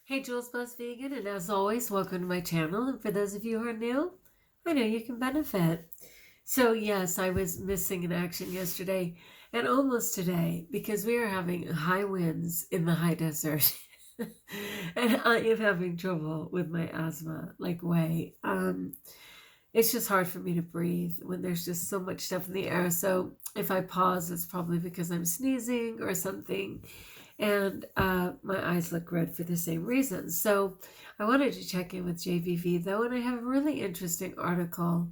Hey, Jules Blessed Vegan, and as always, welcome to my channel. And for those of you who are new, I know you can benefit. So yes, I was missing in action yesterday and almost today because we are having high winds in the high desert. And I am having trouble with my asthma, like way. It's just hard for me to breathe when there's just so much stuff in the air. So if I pause, it's probably because I'm sneezing or something. And my eyes look red for the same reason. So I wanted to check in with JVV though, and I have a really interesting article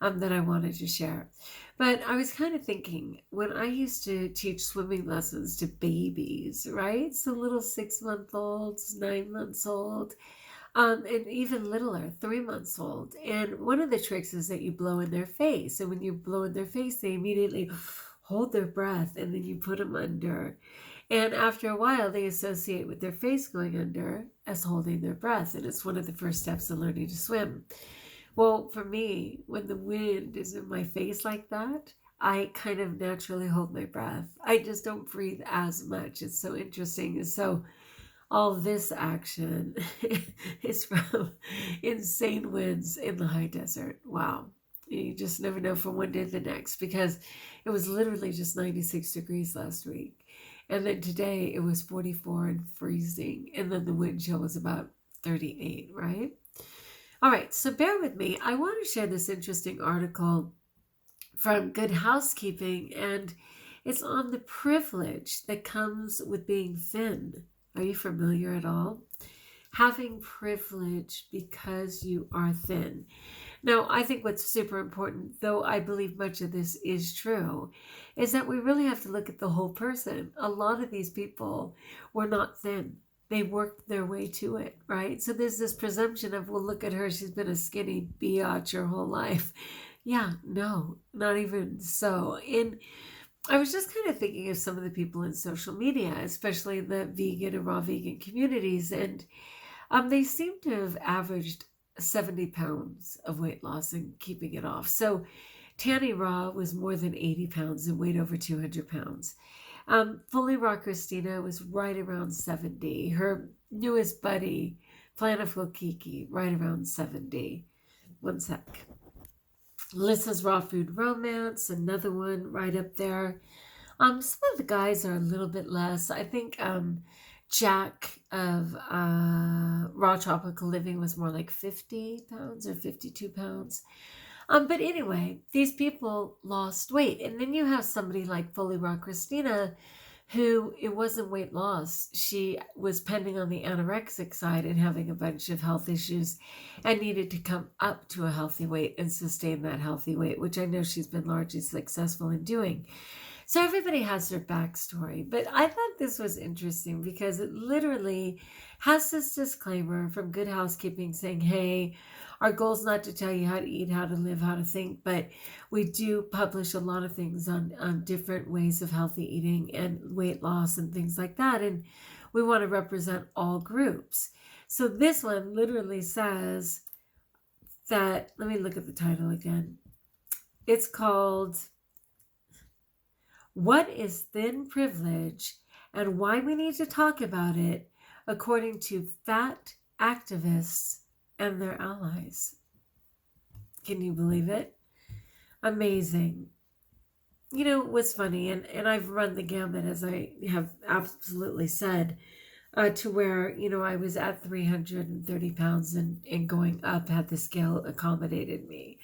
that I wanted to share. But I was kind of thinking when I used to teach swimming lessons to babies, right? So little 6-month-olds, 9 months old, and even littler, 3 months old. And one of the tricks is that you blow in their face. And when you blow in their face, they immediately hold their breath and then you put them under. And after a while, they associate with their face going under as holding their breath. And it's one of the first steps in learning to swim. Well, for me, when the wind is in my face like that, I kind of naturally hold my breath. I just don't breathe as much. It's so interesting. And so all this action is from insane winds in the high desert. Wow. You just never know from one day to the next because it was literally just 96 degrees last week. And then today it was 44 and freezing. And then the wind chill was about 38, right? All right, so bear with me. I want to share this interesting article from Good Housekeeping, and it's on the privilege that comes with being thin. Are you familiar at all? Having privilege because you are thin. Now, I think what's super important, though I believe much of this is true, is that we really have to look at the whole person. A lot of these people were not thin. They worked their way to it, right? So there's this presumption of, well, look at her. She's been a skinny biatch her whole life. Yeah, no, not even so. I was just kind of thinking of some of the people in social media, especially the vegan and raw vegan communities, and they seem to have averaged 70 pounds of weight loss and keeping it off. So Tanny Raw was more than 80 pounds and weighed over 200 pounds. Fully Raw Christina was right around 70. Her newest buddy, Planiful Kiki, right around 70. One sec. Lissa's Raw Food Romance, another one right up there. Some of the guys are a little bit less. I think Jack of Raw Tropical Living was more like 50 pounds or 52 pounds. But anyway, these people lost weight. And then you have somebody like Fully Raw Christina, who it wasn't weight loss. She was pending on the anorexic side and having a bunch of health issues and needed to come up to a healthy weight and sustain that healthy weight, which I know she's been largely successful in doing. So everybody has their backstory, but I thought this was interesting because it literally has this disclaimer from Good Housekeeping saying, hey, our goal is not to tell you how to eat, how to live, how to think, but we do publish a lot of things on different ways of healthy eating and weight loss and things like that. And we want to represent all groups. So this one literally says that, let me look at the title again. It's called What is Thin Privilege and Why We Need to Talk About It, according to fat activists and their allies. Can you believe it? Amazing. You know, what's funny, and I've run the gamut, as I have absolutely said, to where, you know, I was at 330 pounds and going up had the scale accommodated me.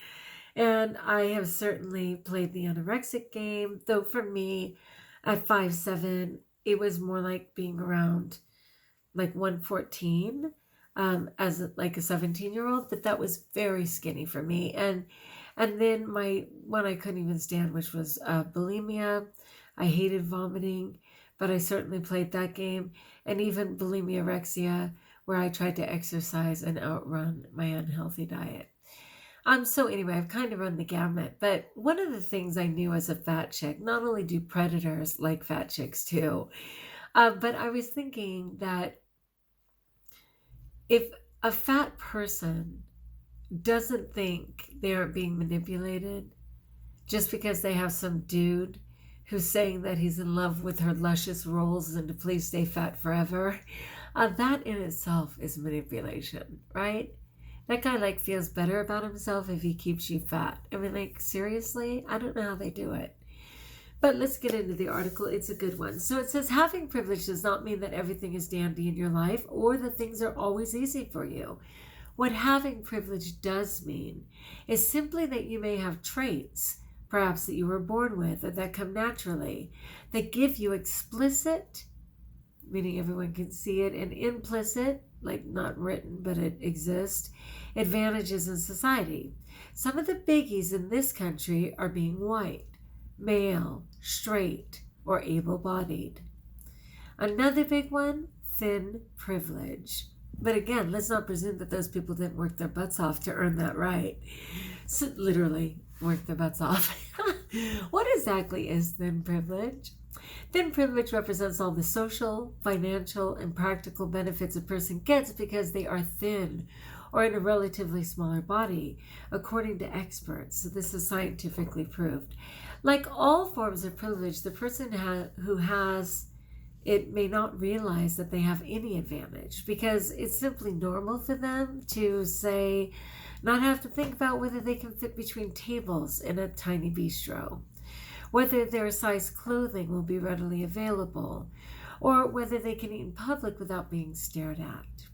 And I have certainly played the anorexic game, though for me, at 5'7", it was more like being around like 114 as like a 17-year-old, but that was very skinny for me. And then my one I couldn't even stand, which was bulimia. I hated vomiting, but I certainly played that game. And even bulimia-rexia, where I tried to exercise and outrun my unhealthy diet. So anyway, I've kind of run the gamut, but one of the things I knew as a fat chick, not only do predators like fat chicks too, but I was thinking that if a fat person doesn't think they aren't being manipulated just because they have some dude who's saying that he's in love with her luscious rolls and to please stay fat forever, That in itself is manipulation, right? That guy like feels better about himself if he keeps you fat. I mean, like, seriously? I don't know how they do it. But let's get into the article. It's a good one. So it says, having privilege does not mean that everything is dandy in your life or that things are always easy for you. What having privilege does mean is simply that you may have traits, perhaps that you were born with or that come naturally, that give you explicit, meaning everyone can see it, and implicit, like not written, but it exists, advantages in society. Some of the biggies in this country are being white, male, straight, or able-bodied. Another big one, thin privilege. But again, let's not presume that those people didn't work their butts off to earn that right. So literally, work their butts off. What exactly is thin privilege? Thin privilege represents all the social, financial, and practical benefits a person gets because they are thin or in a relatively smaller body, according to experts. So this is scientifically proved. Like all forms of privilege, the person who has it may not realize that they have any advantage because it's simply normal for them to, say, not have to think about whether they can fit between tables in a tiny bistro, whether their size clothing will be readily available, or whether they can eat in public without being stared at.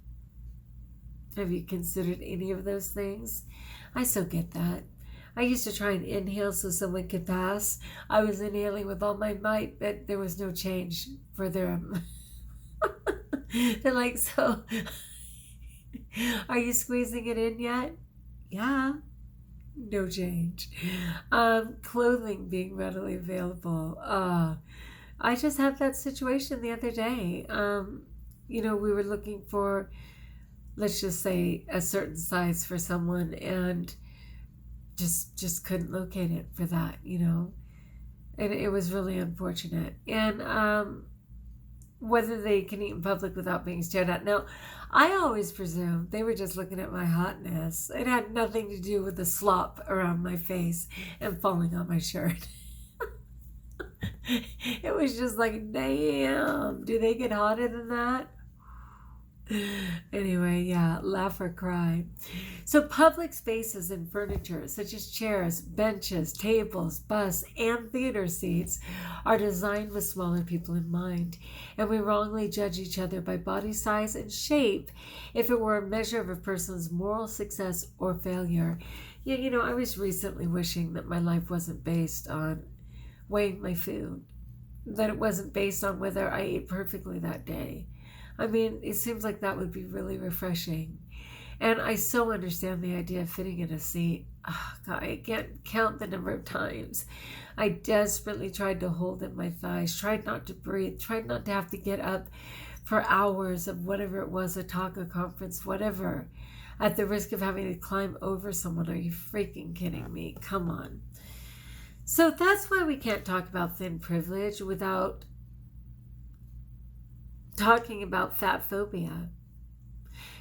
Have you considered any of those things? I so get that. I used to try and inhale so someone could pass. I was inhaling with all my might, but there was no change for them. They're like, so, are you squeezing it in yet? Yeah. No change. Clothing being readily available. I just had that situation the other day. We were looking for, let's just say, a certain size for someone, and just couldn't locate it for that, and it was really unfortunate. And whether they can eat in public without being stared at. Now, I always presumed they were just looking at my hotness. It had nothing to do with the slop around my face and falling on my shirt. It was just like, damn, do they get hotter than that? Anyway, yeah, laugh or cry. So public spaces and furniture, such as chairs, benches, tables, bus, and theater seats, are designed with smaller people in mind, and we wrongly judge each other by body size and shape if it were a measure of a person's moral success or failure. Yeah, I was recently wishing that my life wasn't based on weighing my food, that it wasn't based on whether I ate perfectly that day. I mean, it seems like that would be really refreshing. And I so understand the idea of fitting in a seat. Oh, God, I can't count the number of times I desperately tried to hold in my thighs, tried not to breathe, tried not to have to get up for hours of whatever it was, a talk, a conference, whatever, at the risk of having to climb over someone. Are you freaking kidding me? Come on. So that's why we can't talk about thin privilege without talking about fat phobia.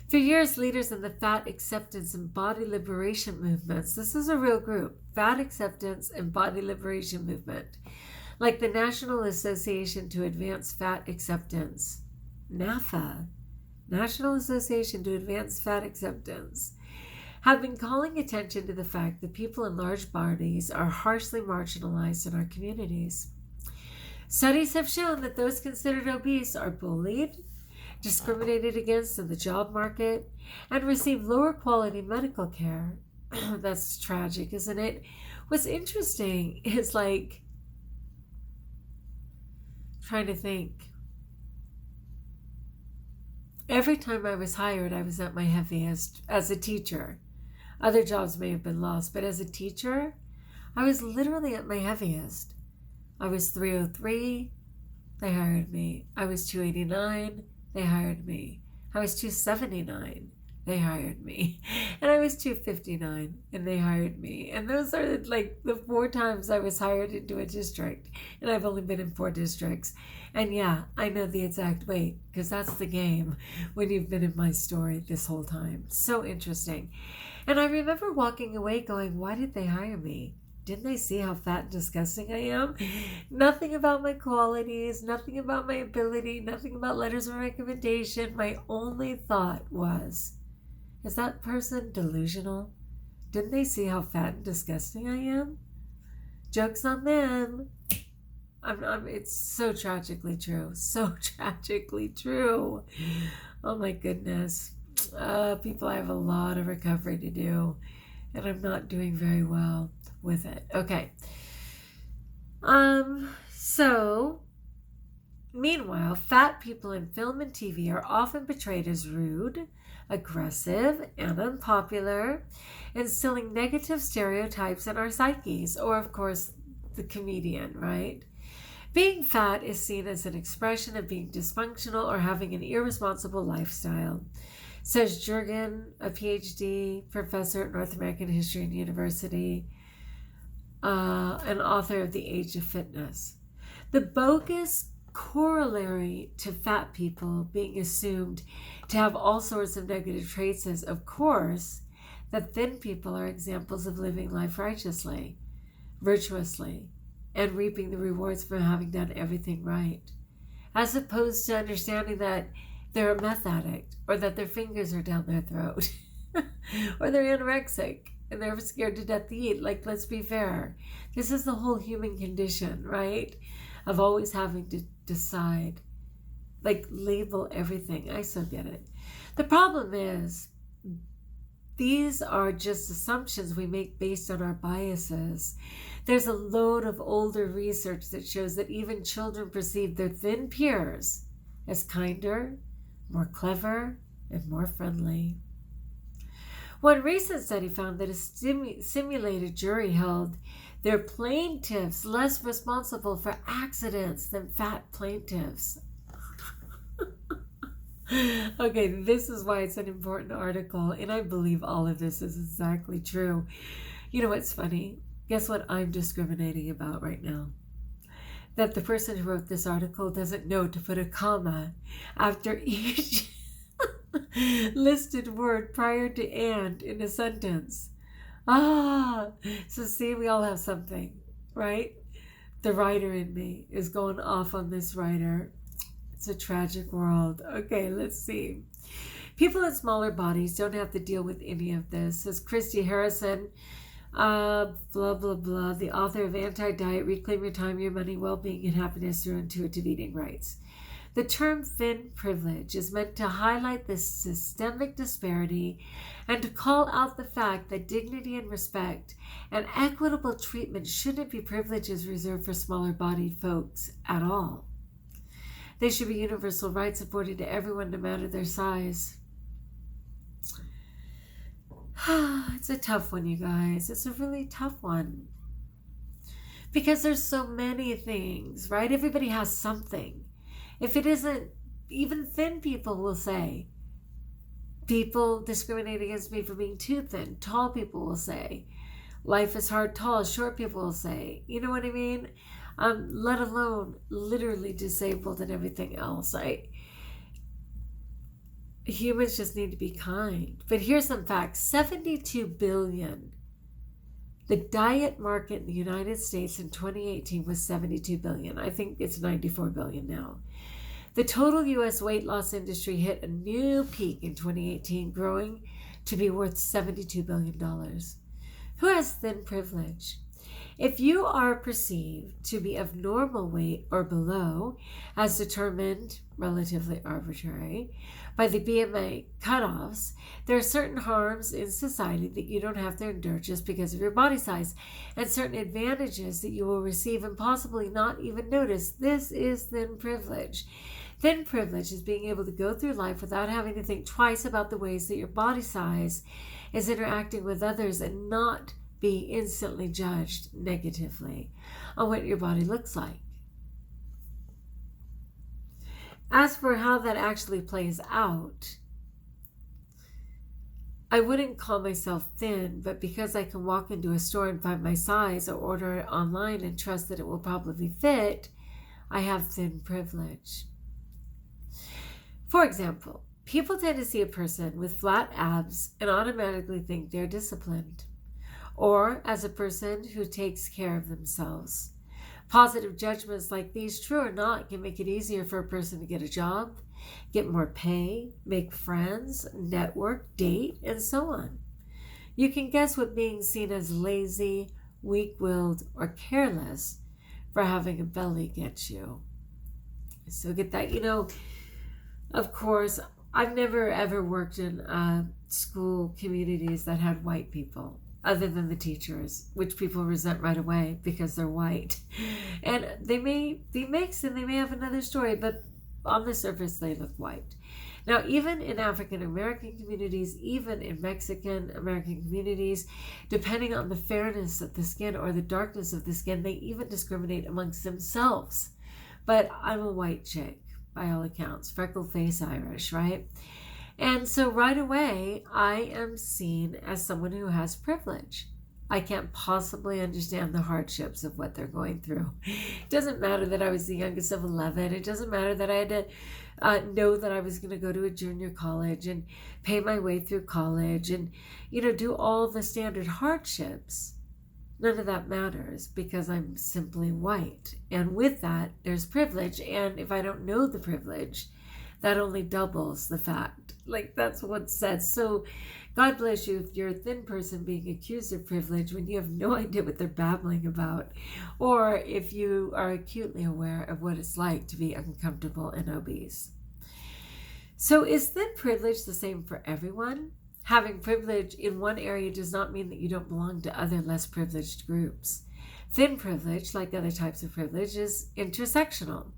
For years, leaders in the fat acceptance and body liberation movements, this is a real group, fat acceptance and body liberation movement, like the National Association to Advance Fat Acceptance, NAFA, National Association to Advance Fat Acceptance, have been calling attention to the fact that people in large bodies are harshly marginalized in our communities. Studies have shown that those considered obese are bullied, discriminated against in the job market, and receive lower quality medical care. That's tragic, isn't it? What's interesting is like trying to think. Every time I was hired, I was at my heaviest as a teacher. Other jobs may have been lost, but as a teacher, I was literally at my heaviest. I was 303, they hired me. I was 289, they hired me. I was 279, they hired me. And I was 259, and they hired me. And those are like the 4 times I was hired into a district. And I've only been in 4 districts. And yeah, I know the exact weight, because that's the game when you've been in my story this whole time. So interesting. And I remember walking away going, why did they hire me? didn't they see how fat and disgusting I am? Nothing about my qualities, nothing about my ability, nothing about letters of recommendation. My only thought was, is that person delusional? Didn't they see how fat and disgusting I am? Joke's on them. It's so tragically true. So tragically true. Oh my goodness. People, I have a lot of recovery to do, and I'm not doing very well with it. Okay. So, meanwhile, fat people in film and TV are often portrayed as rude, aggressive, and unpopular, instilling negative stereotypes in our psyches, or, of course, the comedian, right? Being fat is seen as an expression of being dysfunctional or having an irresponsible lifestyle, says Jurgen, a PhD professor at North American History and University, an author of The Age of Fitness. The bogus corollary to fat people being assumed to have all sorts of negative traits is, of course, that thin people are examples of living life righteously, virtuously, and reaping the rewards for having done everything right, as opposed to understanding that they're a meth addict, or that their fingers are down their throat, or they're anorexic and they're scared to death to eat. Like, let's be fair. This is the whole human condition, right? Of always having to decide, like, label everything. I so get it. The problem is, these are just assumptions we make based on our biases. There's a load of older research that shows that even children perceive their thin peers as kinder, more clever, and more friendly. One recent study found that a simulated jury held their plaintiffs less responsible for accidents than fat plaintiffs. Okay, this is why it's an important article, and I believe all of this is exactly true. You know what's funny? Guess what I'm discriminating about right now? That the person who wrote this article doesn't know to put a comma after each listed word prior to and in a sentence. So see, we all have something, right? The writer in me is going off on this writer. It's a tragic world. Okay, let's see. People in smaller bodies don't have to deal with any of this, says Christy Harrison, blah, blah, blah, the author of Anti-Diet, Reclaim Your Time, Your Money, Well-Being, and Happiness Through Intuitive Eating, writes, the term thin privilege is meant to highlight this systemic disparity and to call out the fact that dignity and respect and equitable treatment shouldn't be privileges reserved for smaller-bodied folks at all. They should be universal rights afforded to everyone, no matter their size. It's a tough one, you guys. It's a really tough one. Because there's so many things, right? Everybody has something. If it isn't, even thin people will say, people discriminate against me for being too thin. Tall people will say, life is hard, tall. Short people will say, you know what I mean? Let alone literally disabled and everything else. Humans just need to be kind. But here's some facts. 72 billion. The diet market in the United States in 2018 was 72 billion. I think it's 94 billion now. The total U.S. weight loss industry hit a new peak in 2018, growing to be worth $72 billion. Who has thin privilege? If you are perceived to be of normal weight or below, as determined, relatively arbitrary, by the BMI cutoffs, there are certain harms in society that you don't have to endure just because of your body size, and certain advantages that you will receive and possibly not even notice. This is thin privilege. Thin privilege is being able to go through life without having to think twice about the ways that your body size is interacting with others and not be instantly judged negatively on what your body looks like. As for how that actually plays out, I wouldn't call myself thin, but because I can walk into a store and find my size or order it online and trust that it will probably fit, I have thin privilege. For example, people tend to see a person with flat abs and automatically think they're disciplined. or as a person who takes care of themselves. Positive judgments like these, true or not, can make it easier for a person to get a job, get more pay, make friends, network, date, and so on. You can guess what being seen as lazy, weak-willed, or careless for having a belly gets you. So get that. Of course, I've never ever worked in school communities that had white people, other than the teachers, which people resent right away because they're white. And they may be mixed and they may have another story, but on the surface, they look white. Now, even in African American communities, even in Mexican American communities, depending on the fairness of the skin or the darkness of the skin, they even discriminate amongst themselves. But I'm a white chick, by all accounts, freckle face Irish, right? And so right away, I am seen as someone who has privilege. I can't possibly understand the hardships of what they're going through. It doesn't matter that I was the youngest of 11. It doesn't matter that I had to know that I was going to go to a junior college and pay my way through college and, do all the standard hardships. None of that matters because I'm simply white. And with that, there's privilege. And if I don't know the privilege, that only doubles the fact. Like, that's what's said. So God bless you if you're a thin person being accused of privilege when you have no idea what they're babbling about, or if you are acutely aware of what it's like to be uncomfortable and obese. So is thin privilege the same for everyone? Having privilege in one area does not mean that you don't belong to other less privileged groups. Thin privilege, like other types of privilege, is intersectional.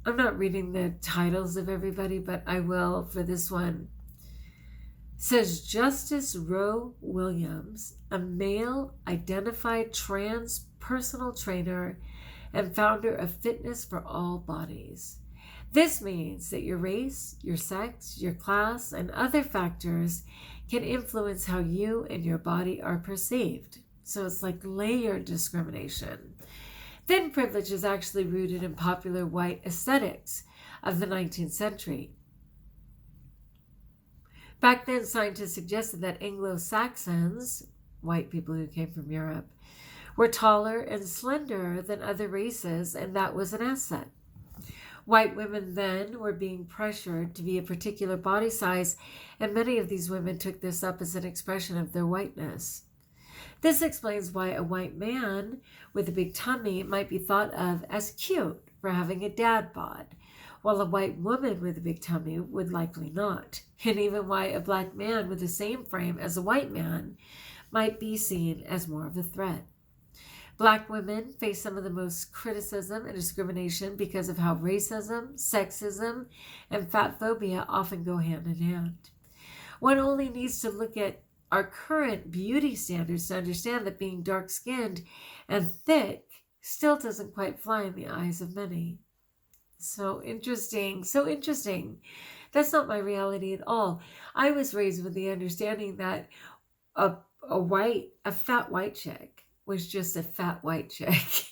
I'm not reading the titles of everybody, but I will for this one. It says Justice Roe Williams, a male identified trans personal trainer and founder of Fitness for All Bodies. This means that your race, your sex, your class, and other factors can influence how you and your body are perceived. So it's like layered discrimination. Thin privilege is actually rooted in popular white aesthetics of the 19th century. Back then, scientists suggested that Anglo-Saxons, white people who came from Europe, were taller and slender than other races, and that was an asset. White women then were being pressured to be a particular body size, and many of these women took this up as an expression of their whiteness. This explains why a white man with a big tummy might be thought of as cute for having a dad bod, while a white woman with a big tummy would likely not, and even why a black man with the same frame as a white man might be seen as more of a threat. Black women face some of the most criticism and discrimination because of how racism, sexism, and fat phobia often go hand in hand. One only needs to look at our current beauty standards to understand that being dark-skinned and thick still doesn't quite fly in the eyes of many. So interesting, so interesting. That's not my reality at all. I was raised with the understanding that a fat white chick was just a fat white chick,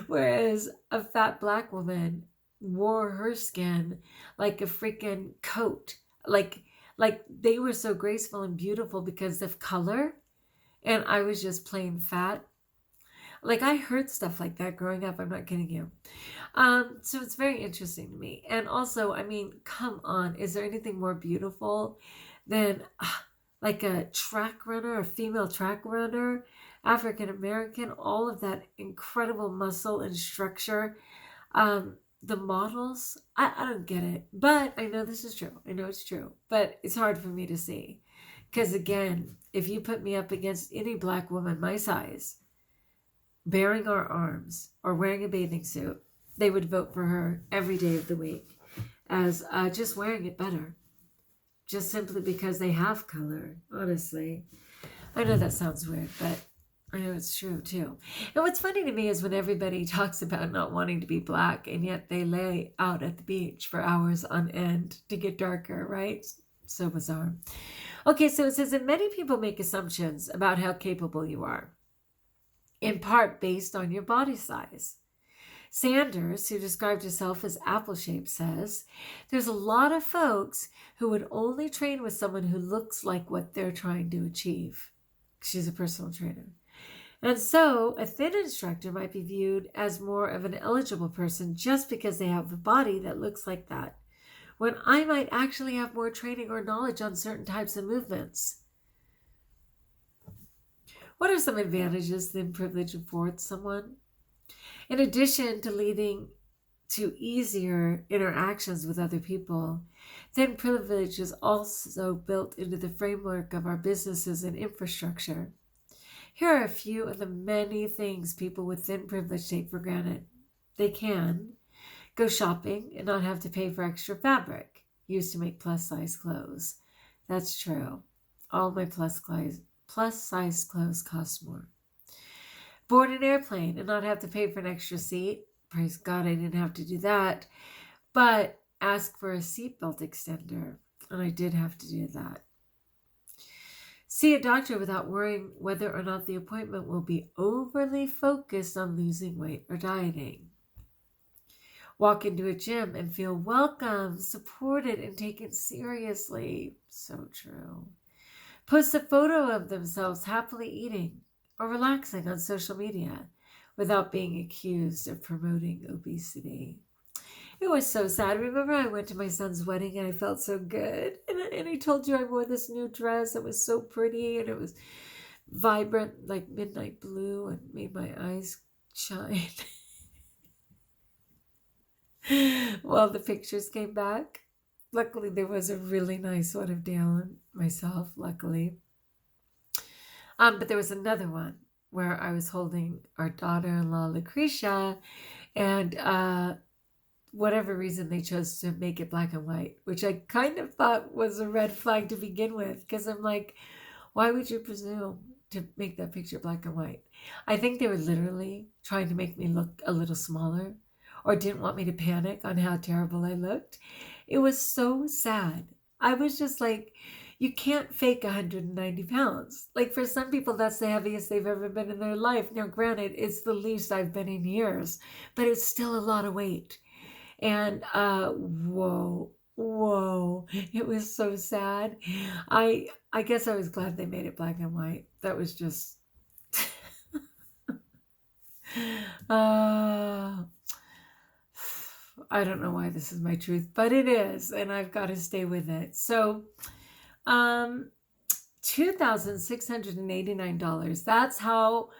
whereas a fat black woman wore her skin like a freaking coat, like they were so graceful and beautiful because of color, and I was just plain fat. Like, I heard stuff like that growing up. I'm not kidding you. So it's very interesting to me. And also, I mean, come on, is there anything more beautiful than like a track runner, a female track runner, African American, all of that incredible muscle and structure? The models, I don't get it, but I know this is true. I know it's true, but it's hard for me to see. Because again, if you put me up against any black woman my size, bearing our arms or wearing a bathing suit, they would vote for her every day of the week as just wearing it better. Just simply because they have color, honestly. I know that sounds weird, but I know it's true too. And what's funny to me is when everybody talks about not wanting to be black, and yet they lay out at the beach for hours on end to get darker, right? So bizarre. Okay, so it says that many people make assumptions about how capable you are, in part based on your body size. Sanders, who described herself as apple-shaped, says, there's a lot of folks who would only train with someone who looks like what they're trying to achieve. She's a personal trainer. And so a thin instructor might be viewed as more of an eligible person just because they have a body that looks like that, when I might actually have more training or knowledge on certain types of movements. What are some advantages thin privilege affords someone? In addition to leading to easier interactions with other people, thin privilege is also built into the framework of our businesses and infrastructure. Here are a few of the many things people with thin privilege take for granted. They can go shopping and not have to pay for extra fabric used to make plus-size clothes. That's true. All my plus-size clothes cost more. Board an airplane and not have to pay for an extra seat. Praise God, I didn't have to do that. But ask for a seatbelt extender, and I did have to do that. See a doctor without worrying whether or not the appointment will be overly focused on losing weight or dieting. Walk into a gym and feel welcome, supported, and taken seriously. So true. Post a photo of themselves happily eating or relaxing on social media without being accused of promoting obesity. It was so sad. Remember, I went to my son's wedding and I felt so good. And I told you I wore this new dress that was so pretty and it was vibrant like midnight blue and made my eyes shine. Well, the pictures came back. Luckily, there was a really nice one of Dale and myself, luckily. But there was another one where I was holding our daughter-in-law, Lucretia, and whatever reason they chose to make it black and white, which I kind of thought was a red flag to begin with, because I'm like, why would you presume to make that picture black and white? I think they were literally trying to make me look a little smaller, or didn't want me to panic on how terrible I looked. It was so sad. I was just like, you can't fake 190 pounds. Like, for some people, that's the heaviest they've ever been in their life. Now, granted, it's the least I've been in years, but it's still a lot of weight. And whoa, it was so sad. I guess I was glad they made it black and white. That was just I don't know why this is my truth, but it is, and I've got to stay with it. So $2,689. That's how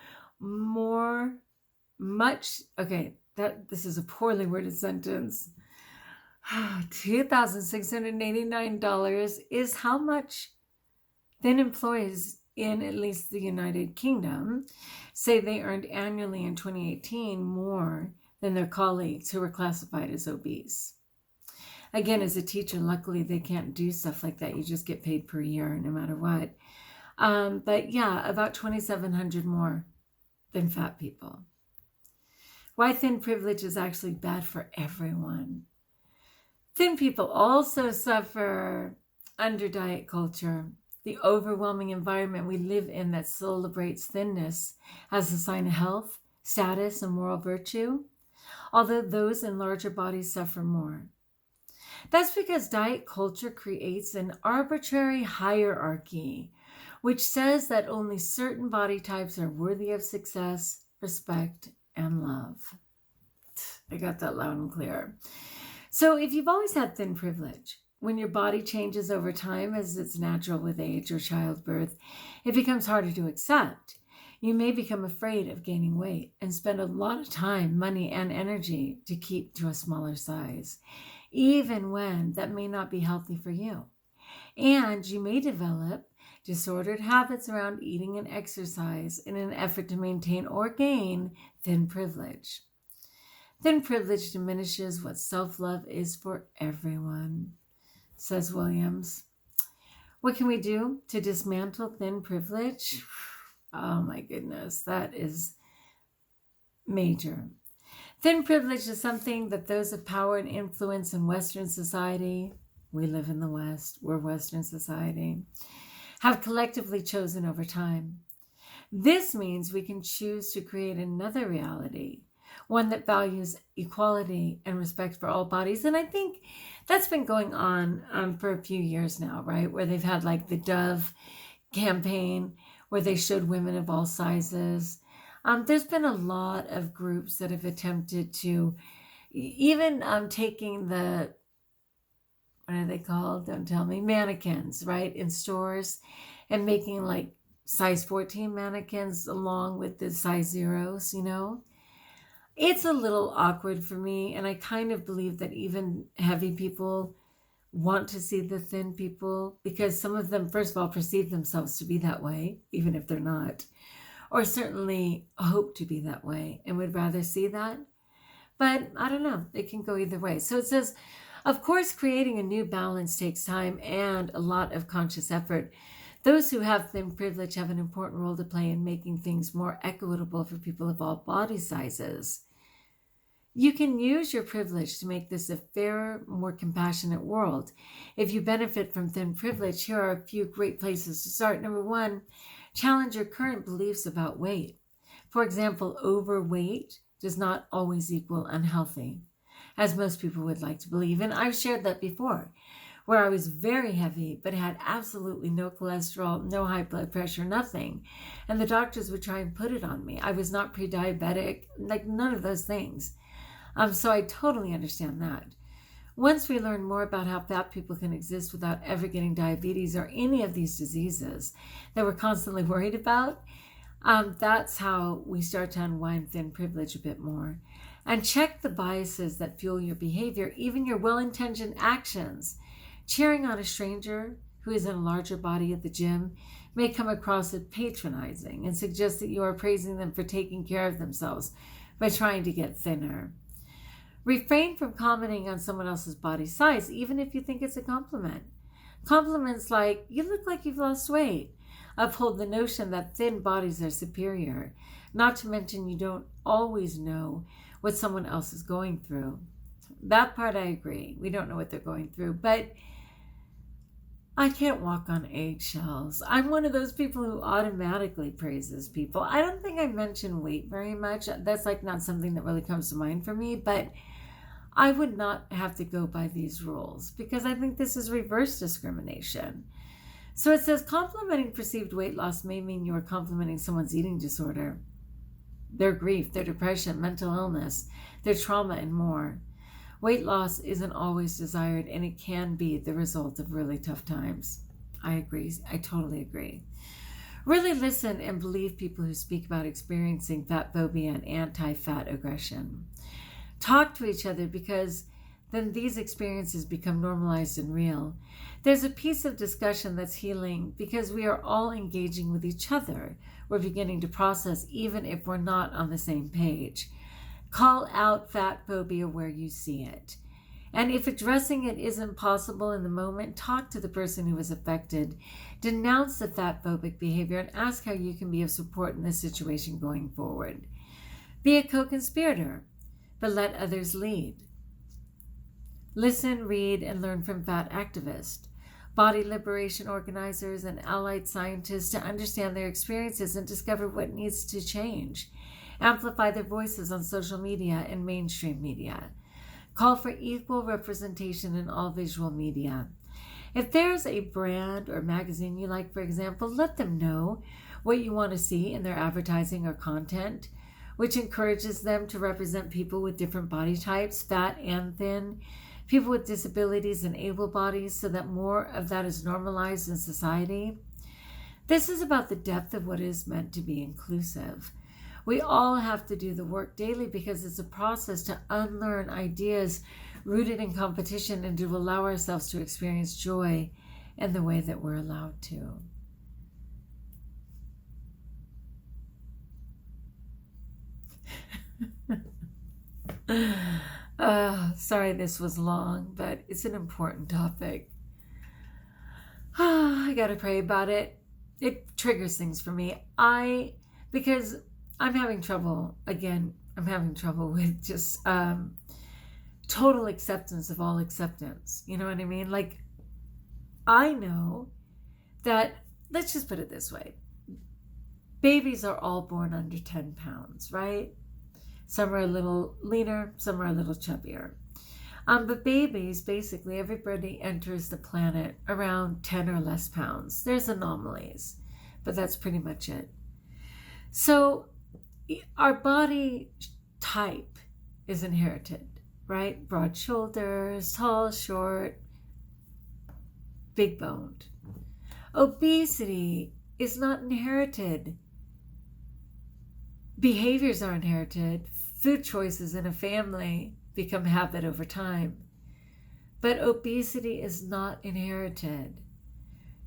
this is a poorly worded sentence. $2,689 is how much thin employees in at least the United Kingdom say they earned annually in 2018 more than their colleagues who were classified as obese. Again, as a teacher, luckily they can't do stuff like that. You just get paid per year no matter what. But yeah, about 2,700 more than fat people. Why thin privilege is actually bad for everyone. Thin people also suffer under diet culture. The overwhelming environment we live in that celebrates thinness as a sign of health, status, and moral virtue, although those in larger bodies suffer more. That's because diet culture creates an arbitrary hierarchy, which says that only certain body types are worthy of success, respect, and love. I got that loud and clear. So if you've always had thin privilege, when your body changes over time, as it's natural with age or childbirth, it becomes harder to accept. You may become afraid of gaining weight and spend a lot of time, money, and energy to keep to a smaller size, even when that may not be healthy for you. And you may develop disordered habits around eating and exercise in an effort to maintain or gain thin privilege. Thin privilege diminishes what self-love is for everyone, says Williams. What can we do to dismantle thin privilege? Oh my goodness, that is major. Thin privilege is something that those of power and influence in Western society, we live in the West, we're Western society, have collectively chosen over time. This means we can choose to create another reality one that values equality and respect for all bodies. And I think that's been going on for a few years now, right? Where they've had like the Dove campaign where they showed women of all sizes. There's been a lot of groups that have attempted to even taking the, what are they called? Don't tell me, mannequins, right? In stores and making like size 14 mannequins along with the size zeros, you know? It's a little awkward for me. And I kind of believe that even heavy people want to see the thin people because some of them, first of all, perceive themselves to be that way, even if they're not, or certainly hope to be that way and would rather see that. But I don't know, it can go either way. So it says, of course, creating a new balance takes time and a lot of conscious effort. Those who have thin privilege have an important role to play in making things more equitable for people of all body sizes. You can use your privilege to make this a fairer, more compassionate world. If you benefit from thin privilege, here are a few great places to start. Number one, challenge your current beliefs about weight. For example, overweight does not always equal unhealthy, as most people would like to believe. And I've shared that before, where I was very heavy, but had absolutely no cholesterol, no high blood pressure, nothing. And the doctors would try and put it on me. I was not pre-diabetic, like none of those things. So I totally understand that. Once we learn more about how fat people can exist without ever getting diabetes or any of these diseases that we're constantly worried about, that's how we start to unwind thin privilege a bit more. And check the biases that fuel your behavior, even your well-intentioned actions. Cheering on a stranger who is in a larger body at the gym may come across as patronizing and suggest that you are praising them for taking care of themselves by trying to get thinner. Refrain from commenting on someone else's body size, even if you think it's a compliment. Compliments like, you look like you've lost weight, uphold the notion that thin bodies are superior, not to mention you don't always know what someone else is going through. That part I agree. We don't know what they're going through, but I can't walk on eggshells. I'm one of those people who automatically praises people. I don't think I mention weight very much. That's like not something that really comes to mind for me, but I would not have to go by these rules because I think this is reverse discrimination. So it says complimenting perceived weight loss may mean you are complimenting someone's eating disorder, their grief, their depression, mental illness, their trauma, and more. Weight loss isn't always desired, and it can be the result of really tough times. I agree. I totally agree. Really listen and believe people who speak about experiencing fat phobia and anti-fat aggression. Talk to each other because then these experiences become normalized and real. There's a piece of discussion that's healing because we are all engaging with each other. We're beginning to process even if we're not on the same page. Call out fat phobia where you see it. And if addressing it isn't possible in the moment, talk to the person who is affected. Denounce the fat phobic behavior and ask how you can be of support in this situation going forward. Be a co-conspirator, but let others lead. Listen, read, and learn from fat activists, body liberation organizers, and allied scientists to understand their experiences and discover what needs to change. Amplify their voices on social media and mainstream media. Call for equal representation in all visual media. If there's a brand or magazine you like, for example, let them know what you want to see in their advertising or content, which encourages them to represent people with different body types, fat and thin, people with disabilities and able bodies, so that more of that is normalized in society. This is about the depth of what is meant to be inclusive. We all have to do the work daily because it's a process to unlearn ideas rooted in competition and to allow ourselves to experience joy in the way that we're allowed to. Sorry this was long, but it's an important topic. I gotta pray about it. It triggers things for me. Because I'm having trouble, again, with just total acceptance of all acceptance. You know what I mean? Like, I know that, let's just put it this way. Babies are all born under 10 pounds, right? Some are a little leaner, some are a little chubbier. But babies, basically, everybody enters the planet around 10 or less pounds. There's anomalies, but that's pretty much it. So our body type is inherited, right? Broad shoulders, tall, short, big boned. Obesity is not inherited. Behaviors are inherited. Food choices in a family become habit over time. But obesity is not inherited.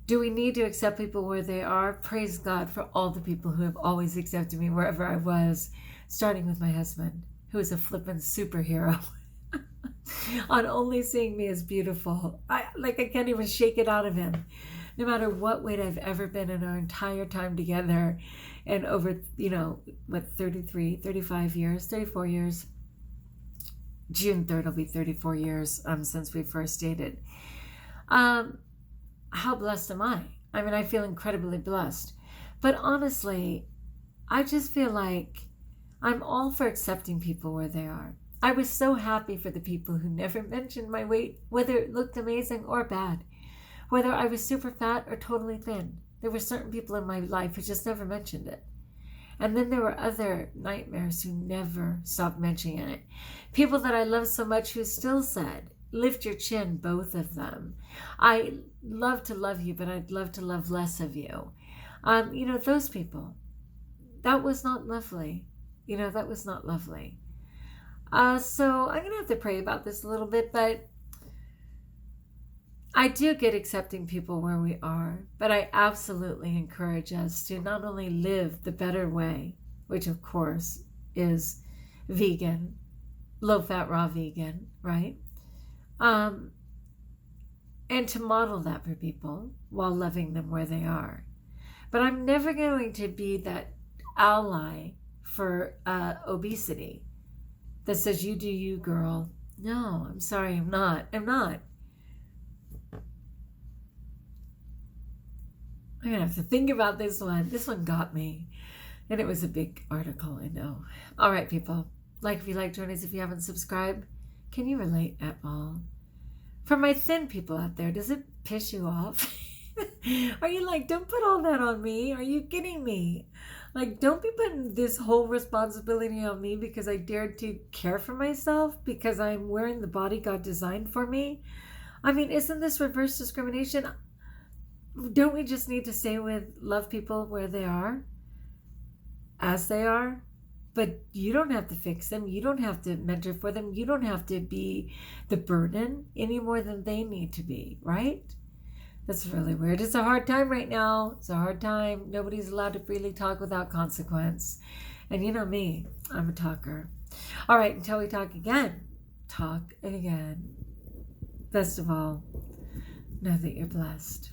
Do we need to accept people where they are? Praise God for all the people who have always accepted me wherever I was, starting with my husband, who is a flippin' superhero on only seeing me as beautiful. I can't even shake it out of him. No matter what weight I've ever been in our entire time together, and over, 33, 35 years, 34 years, June 3rd will be 34 years since we first dated. How blessed am I? I mean, I feel incredibly blessed. But honestly, I just feel like I'm all for accepting people where they are. I was so happy for the people who never mentioned my weight, whether it looked amazing or bad, whether I was super fat or totally thin. There were certain people in my life who just never mentioned it. And then there were other nightmares who never stopped mentioning it. People that I love so much who still said, lift your chin, both of them. I love to love you, but I'd love to love less of you. Those people. That was not lovely. That was not lovely. So I'm going to have to pray about this a little bit, but I do get accepting people where we are, but I absolutely encourage us to not only live the better way, which of course is vegan, low-fat raw vegan, right? And to model that for people while loving them where they are. But I'm never going to be that ally for obesity that says, you do you, girl. No, I'm sorry, I'm not. I'm going to have to think about this one. This one got me. And it was a big article, I know. All right, people. Like if you like, join us if you haven't subscribed. Can you relate at all? For my thin people out there, does it piss you off? Are you like, don't put all that on me? Are you kidding me? Like, don't be putting this whole responsibility on me because I dared to care for myself, because I'm wearing the body God designed for me. I mean, isn't this reverse discrimination? Don't we just need to stay with love people where they are, as they are? But you don't have to fix them. You don't have to mentor for them. You don't have to be the burden any more than they need to be, right? That's really weird. It's a hard time right now. It's a hard time. Nobody's allowed to freely talk without consequence. And you know me, I'm a talker. All right, until we talk again, talk again. Best of all, know that you're blessed.